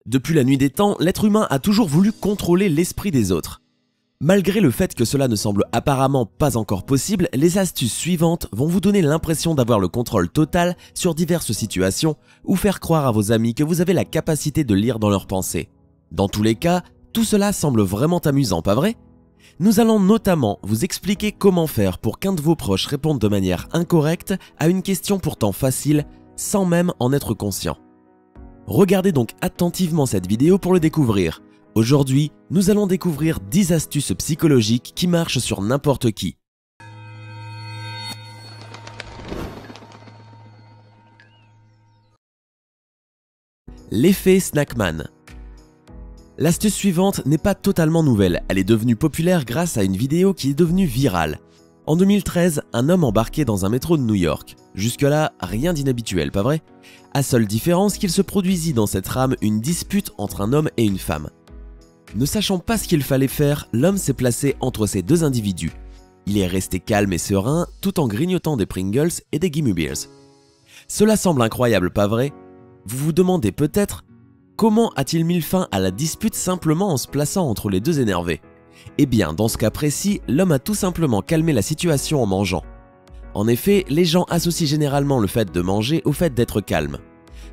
Depuis la nuit des temps, l'être humain a toujours voulu contrôler l'esprit des autres. Malgré le fait que cela ne semble apparemment pas encore possible, les astuces suivantes vont vous donner l'impression d'avoir le contrôle total sur diverses situations ou faire croire à vos amis que vous avez la capacité de lire dans leurs pensées. Dans tous les cas, tout cela semble vraiment amusant, pas vrai? Nous allons notamment vous expliquer comment faire pour qu'un de vos proches réponde de manière incorrecte à une question pourtant facile sans même en être conscient. Regardez donc attentivement cette vidéo pour le découvrir. Aujourd'hui, nous allons découvrir 10 astuces psychologiques qui marchent sur n'importe qui. L'effet Snackman. L'astuce suivante n'est pas totalement nouvelle, elle est devenue populaire grâce à une vidéo qui est devenue virale. En 2013, un homme embarquait dans un métro de New York. Jusque-là, rien d'inhabituel, pas vrai? À seule différence qu'il se produisit dans cette rame une dispute entre un homme et une femme. Ne sachant pas ce qu'il fallait faire, l'homme s'est placé entre ces deux individus. Il est resté calme et serein tout en grignotant des Pringles et des Gimme Bears. Cela semble incroyable, pas vrai? Vous vous demandez peut-être comment a-t-il mis fin à la dispute simplement en se plaçant entre les deux énervés? Eh bien, dans ce cas précis, l'homme a tout simplement calmé la situation en mangeant. En effet, les gens associent généralement le fait de manger au fait d'être calme.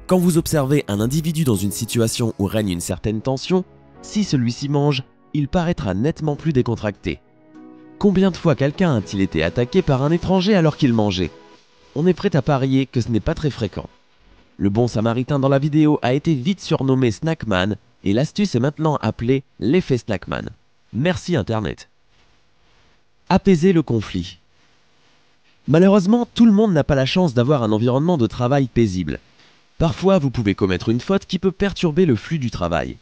Quand vous observez un individu dans une situation où règne une certaine tension, si celui-ci mange, il paraîtra nettement plus décontracté. Combien de fois quelqu'un a-t-il été attaqué par un étranger alors qu'il mangeait? On est prêt à parier que ce n'est pas très fréquent. Le bon samaritain dans la vidéo a été vite surnommé Snackman et l'astuce est maintenant appelée l'effet Snackman. Merci Internet. Apaiser le conflit. Malheureusement, tout le monde n'a pas la chance d'avoir un environnement de travail paisible. Parfois, vous pouvez commettre une faute qui peut perturber le flux du travail.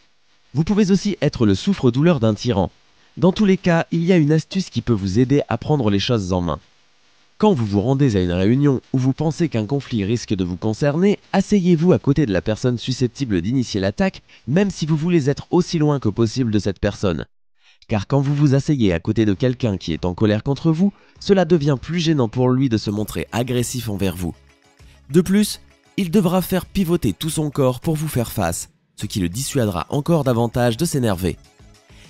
Vous pouvez aussi être le souffre-douleur d'un tyran. Dans tous les cas, il y a une astuce qui peut vous aider à prendre les choses en main. Quand vous vous rendez à une réunion où vous pensez qu'un conflit risque de vous concerner, asseyez-vous à côté de la personne susceptible d'initier l'attaque, même si vous voulez être aussi loin que possible de cette personne. Car quand vous vous asseyez à côté de quelqu'un qui est en colère contre vous, cela devient plus gênant pour lui de se montrer agressif envers vous. De plus, il devra faire pivoter tout son corps pour vous faire face, ce qui le dissuadera encore davantage de s'énerver.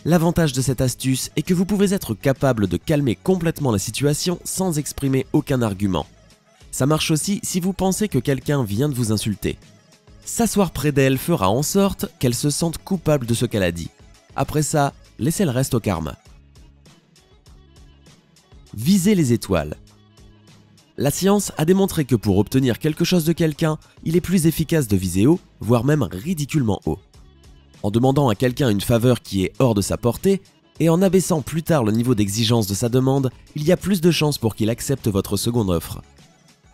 L'avantage de cette astuce est que vous pouvez être capable de calmer complètement la situation sans exprimer aucun argument. Ça marche aussi si vous pensez que quelqu'un vient de vous insulter. S'asseoir près d'elle fera en sorte qu'elle se sente coupable de ce qu'elle a dit. Après ça, laissez le reste au karma. Visez les étoiles. La science a démontré que pour obtenir quelque chose de quelqu'un, il est plus efficace de viser haut, voire même ridiculement haut. En demandant à quelqu'un une faveur qui est hors de sa portée, et en abaissant plus tard le niveau d'exigence de sa demande, il y a plus de chances pour qu'il accepte votre seconde offre.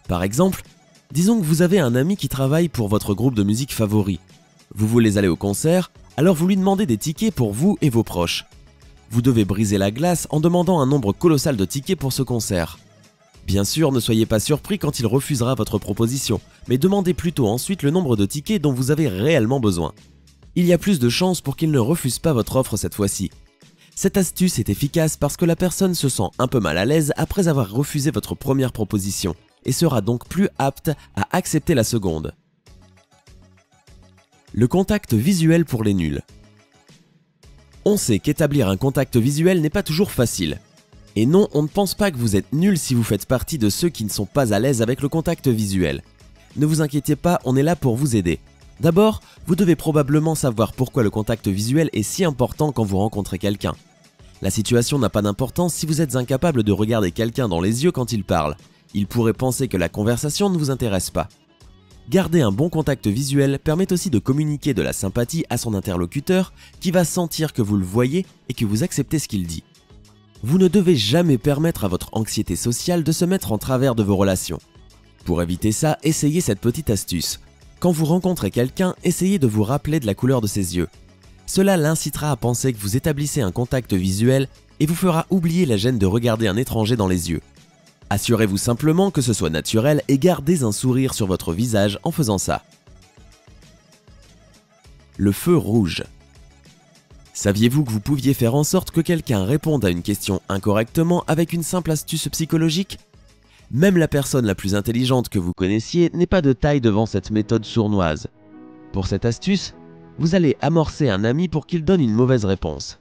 Par exemple, disons que vous avez un ami qui travaille pour votre groupe de musique favori. Vous voulez aller au concert, alors vous lui demandez des tickets pour vous et vos proches. Vous devez briser la glace en demandant un nombre colossal de tickets pour ce concert. Bien sûr, ne soyez pas surpris quand il refusera votre proposition, mais demandez plutôt ensuite le nombre de tickets dont vous avez réellement besoin. Il y a plus de chances pour qu'il ne refuse pas votre offre cette fois-ci. Cette astuce est efficace parce que la personne se sent un peu mal à l'aise après avoir refusé votre première proposition et sera donc plus apte à accepter la seconde. Le contact visuel pour les nuls. On sait qu'établir un contact visuel n'est pas toujours facile. Et non, on ne pense pas que vous êtes nul si vous faites partie de ceux qui ne sont pas à l'aise avec le contact visuel. Ne vous inquiétez pas, on est là pour vous aider. D'abord, vous devez probablement savoir pourquoi le contact visuel est si important quand vous rencontrez quelqu'un. La situation n'a pas d'importance si vous êtes incapable de regarder quelqu'un dans les yeux quand il parle. Il pourrait penser que la conversation ne vous intéresse pas. Garder un bon contact visuel permet aussi de communiquer de la sympathie à son interlocuteur qui va sentir que vous le voyez et que vous acceptez ce qu'il dit. Vous ne devez jamais permettre à votre anxiété sociale de se mettre en travers de vos relations. Pour éviter ça, essayez cette petite astuce. Quand vous rencontrez quelqu'un, essayez de vous rappeler de la couleur de ses yeux. Cela l'incitera à penser que vous établissez un contact visuel et vous fera oublier la gêne de regarder un étranger dans les yeux. Assurez-vous simplement que ce soit naturel et gardez un sourire sur votre visage en faisant ça. Le feu rouge. Saviez-vous que vous pouviez faire en sorte que quelqu'un réponde à une question incorrectement avec une simple astuce psychologique? Même la personne la plus intelligente que vous connaissiez n'est pas de taille devant cette méthode sournoise. Pour cette astuce, Vous allez amorcer un ami pour qu'il donne une mauvaise réponse.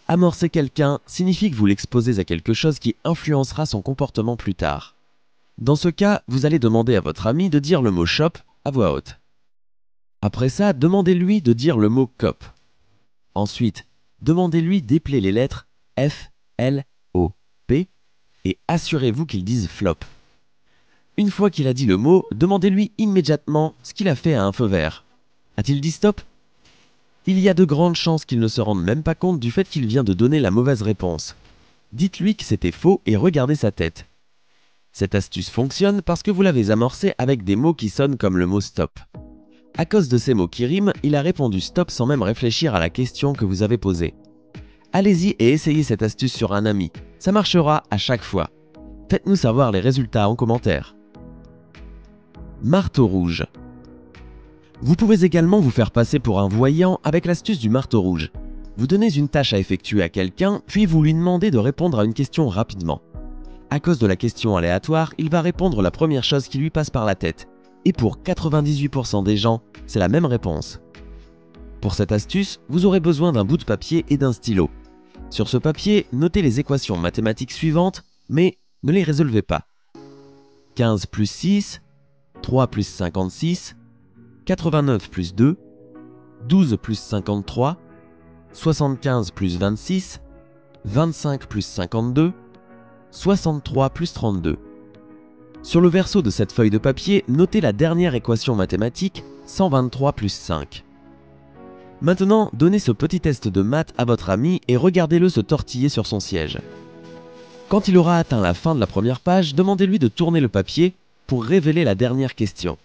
Amorcer quelqu'un signifie que vous l'exposez à quelque chose qui influencera son comportement plus tard. Dans ce cas, vous allez demander à votre ami de dire le mot shop à voix haute. Après ça, demandez-lui de dire le mot cop. Ensuite, demandez-lui d'épeler les lettres F, L, O, P et assurez-vous qu'il dise flop. Une fois qu'il a dit le mot, demandez-lui immédiatement ce qu'il a fait à un feu vert. A-t-il dit stop? Il y a de grandes chances qu'il ne se rende même pas compte du fait qu'il vient de donner la mauvaise réponse. Dites-lui que c'était faux et regardez sa tête. Cette astuce fonctionne parce que vous l'avez amorcée avec des mots qui sonnent comme le mot stop. À cause de ces mots qui riment, il a répondu stop sans même réfléchir à la question que vous avez posée. Allez-y et essayez cette astuce sur un ami, ça marchera à chaque fois. Faites-nous savoir les résultats en commentaire. Marteau rouge. Vous pouvez également vous faire passer pour un voyant avec l'astuce du marteau rouge. Vous donnez une tâche à effectuer à quelqu'un, puis vous lui demandez de répondre à une question rapidement. À cause de la question aléatoire, il va répondre la première chose qui lui passe par la tête. Et pour 98% des gens, c'est la même réponse. Pour cette astuce, vous aurez besoin d'un bout de papier et d'un stylo. Sur ce papier, notez les équations mathématiques suivantes, mais ne les résolvez pas. 15 plus 6, 3 plus 56, 89 plus 2, 12 plus 53, 75 plus 26, 25 plus 52, 63 plus 32. Sur le verso de cette feuille de papier, notez la dernière équation mathématique, 123 plus 5. Maintenant, donnez ce petit test de maths à votre ami et regardez-le se tortiller sur son siège. Quand il aura atteint la fin de la première page, demandez-lui de tourner le papier pour révéler la dernière question.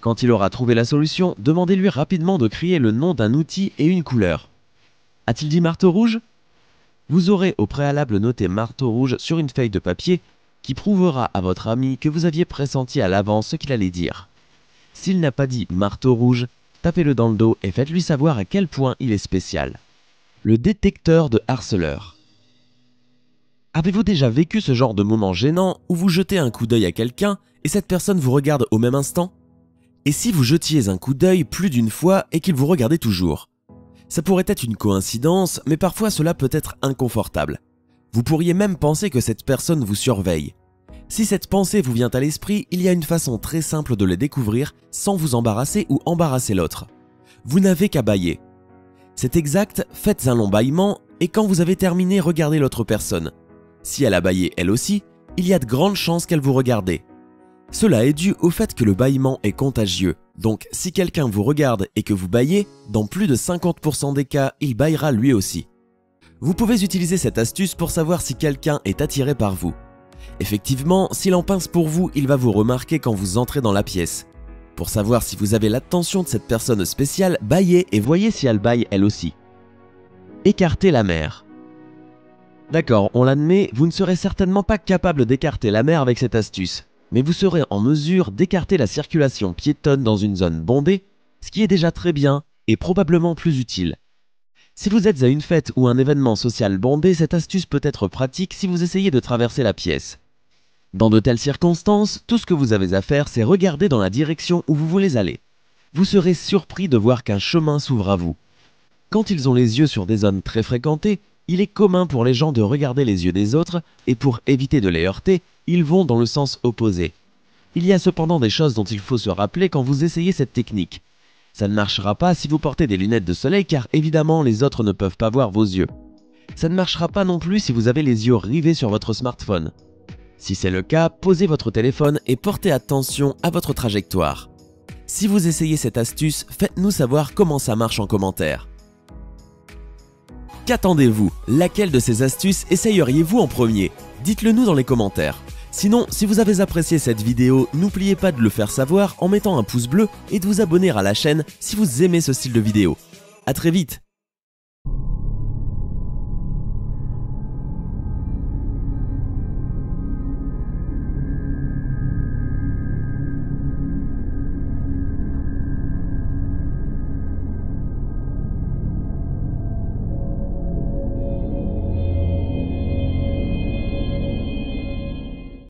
Quand il aura trouvé la solution, demandez-lui rapidement de crier le nom d'un outil et une couleur. A-t-il dit marteau rouge? Vous aurez au préalable noté marteau rouge sur une feuille de papier qui prouvera à votre ami que vous aviez pressenti à l'avance ce qu'il allait dire. S'il n'a pas dit marteau rouge, tapez-le dans le dos et faites-lui savoir à quel point il est spécial. Le détecteur de harceleurs. Avez-vous déjà vécu ce genre de moment gênant où vous jetez un coup d'œil à quelqu'un et cette personne vous regarde au même instant? Et si vous jetiez un coup d'œil plus d'une fois et qu'il vous regardait toujours? Ça pourrait être une coïncidence, mais parfois cela peut être inconfortable. Vous pourriez même penser que cette personne vous surveille. Si cette pensée vous vient à l'esprit, il y a une façon très simple de le découvrir sans vous embarrasser ou embarrasser l'autre. Vous n'avez qu'à bâiller. C'est exact, faites un long bâillement et quand vous avez terminé, regardez l'autre personne. Si elle a bâillé elle aussi, il y a de grandes chances qu'elle vous regarde. Cela est dû au fait que le bâillement est contagieux. Donc si quelqu'un vous regarde et que vous bâillez, dans plus de 50% des cas, il bâillera lui aussi. Vous pouvez utiliser cette astuce pour savoir si quelqu'un est attiré par vous. Effectivement, s'il en pince pour vous, il va vous remarquer quand vous entrez dans la pièce. Pour savoir si vous avez l'attention de cette personne spéciale, bâillez et voyez si elle bâille elle aussi. Écartez la mer. D'accord, on l'admet, vous ne serez certainement pas capable d'écarter la mer avec cette astuce, mais vous serez en mesure d'écarter la circulation piétonne dans une zone bondée, ce qui est déjà très bien et probablement plus utile. Si vous êtes à une fête ou un événement social bondé, cette astuce peut être pratique si vous essayez de traverser la pièce. Dans de telles circonstances, tout ce que vous avez à faire, c'est regarder dans la direction où vous voulez aller. Vous serez surpris de voir qu'un chemin s'ouvre à vous. Quand ils ont les yeux sur des zones très fréquentées, il est commun pour les gens de regarder les yeux des autres et pour éviter de les heurter, ils vont dans le sens opposé. Il y a cependant des choses dont il faut se rappeler quand vous essayez cette technique. Ça ne marchera pas si vous portez des lunettes de soleil car évidemment les autres ne peuvent pas voir vos yeux. Ça ne marchera pas non plus si vous avez les yeux rivés sur votre smartphone. Si c'est le cas, posez votre téléphone et portez attention à votre trajectoire. Si vous essayez cette astuce, faites-nous savoir comment ça marche en commentaire. Qu'attendez-vous? Laquelle de ces astuces essayeriez-vous en premier? Dites-le nous dans les commentaires. Sinon, si vous avez apprécié cette vidéo, n'oubliez pas de le faire savoir en mettant un pouce bleu et de vous abonner à la chaîne si vous aimez ce style de vidéo. À très vite!